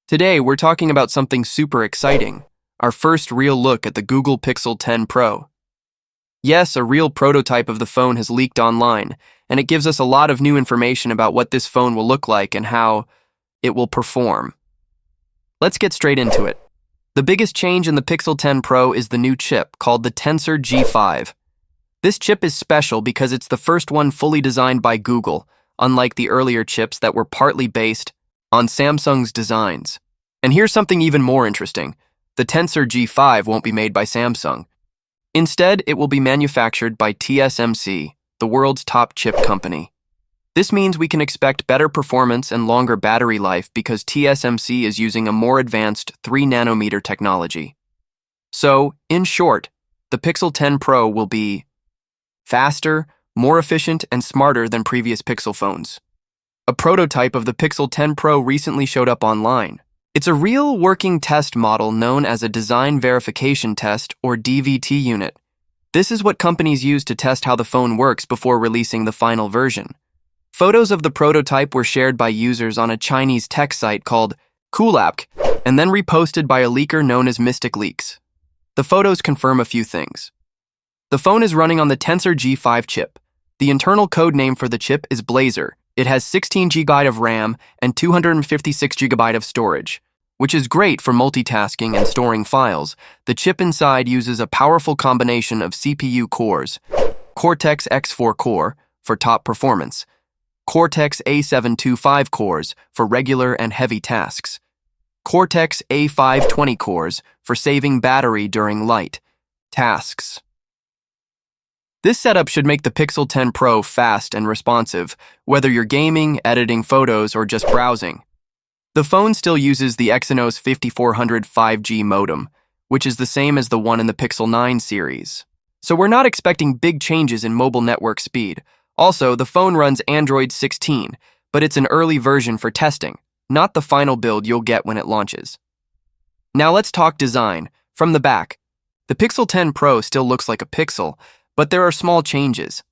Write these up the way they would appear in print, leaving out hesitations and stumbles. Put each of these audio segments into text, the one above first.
Today, we're talking about something super exciting, our first real look at the Google Pixel 10 Pro. Yes, a real prototype of the phone has leaked online, and it gives us a lot of new information about what this phone will look like and how it will perform. Let's get straight into it. The biggest change in the Pixel 10 Pro is the new chip called the Tensor G5. This chip is special because it's the first one fully designed by Google, unlike the earlier chips that were partly based on Samsung's designs. And here's something even more interesting. The Tensor G5 won't be made by Samsung. Instead, it will be manufactured by TSMC, the world's top chip company. This means we can expect better performance and longer battery life because TSMC is using a more advanced 3nm technology. So, in short, the Pixel 10 Pro will be faster, more efficient, and smarter than previous Pixel phones. A prototype of the Pixel 10 Pro recently showed up online. It's a real working test model known as a Design Verification Test, or DVT unit. This is what companies use to test how the phone works before releasing the final version. Photos of the prototype were shared by users on a Chinese tech site called Coolapk, and then reposted by a leaker known as Mystic Leaks. The photos confirm a few things. The phone is running on the Tensor G5 chip. The internal code name for the chip is Blazer. It has 16 GB of RAM and 256 GB of storage, which is great for multitasking and storing files. The chip inside uses a powerful combination of CPU cores, Cortex X4 core for top performance, Cortex A725 cores for regular and heavy tasks, Cortex A520 cores for saving battery during light tasks. This setup should make the Pixel 10 Pro fast and responsive, whether you're gaming, editing photos, or just browsing. The phone still uses the Exynos 5400 5G modem, which is the same as the one in the Pixel 9 series. So we're not expecting big changes in mobile network speed. Also, the phone runs Android 16, but it's an early version for testing, not the final build you'll get when it launches. Now let's talk design. From the back, the Pixel 10 Pro still looks like a Pixel, but there are small changes.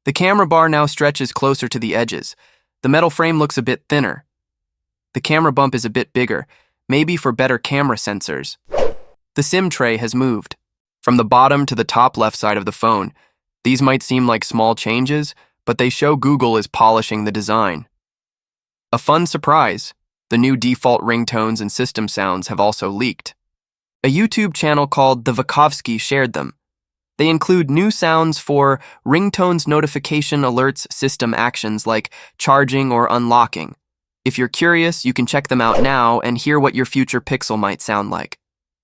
The camera bar now stretches closer to the edges. The metal frame looks a bit thinner. The camera bump is a bit bigger, maybe for better camera sensors. The SIM tray has moved from the bottom to the top left side of the phone. These might seem like small changes, but they show Google is polishing the design. A fun surprise, the new default ringtones and system sounds have also leaked. A YouTube channel called The Vakovsky shared them. They include new sounds for ringtones, notification alerts, system actions like charging or unlocking. If you're curious, you can check them out now and hear what your future Pixel might sound like.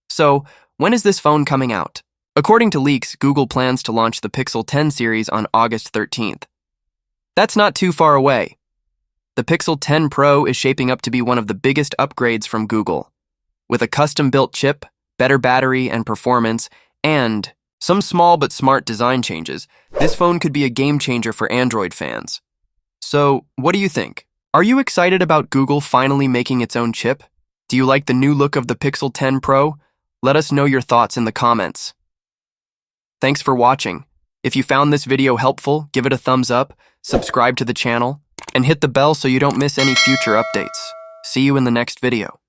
So, when is this phone coming out? According to leaks, Google plans to launch the Pixel 10 series on August 13th. That's not too far away. The Pixel 10 Pro is shaping up to be one of the biggest upgrades from Google. With a custom-built chip, better battery and performance, and some small but smart design changes, this phone could be a game changer for Android fans. So, what do you think? Are you excited about Google finally making its own chip? Do you like the new look of the Pixel 10 Pro? Let us know your thoughts in the comments. Thanks for watching. If you found this video helpful, give it a thumbs up, subscribe to the channel, and hit the bell so you don't miss any future updates. See you in the next video.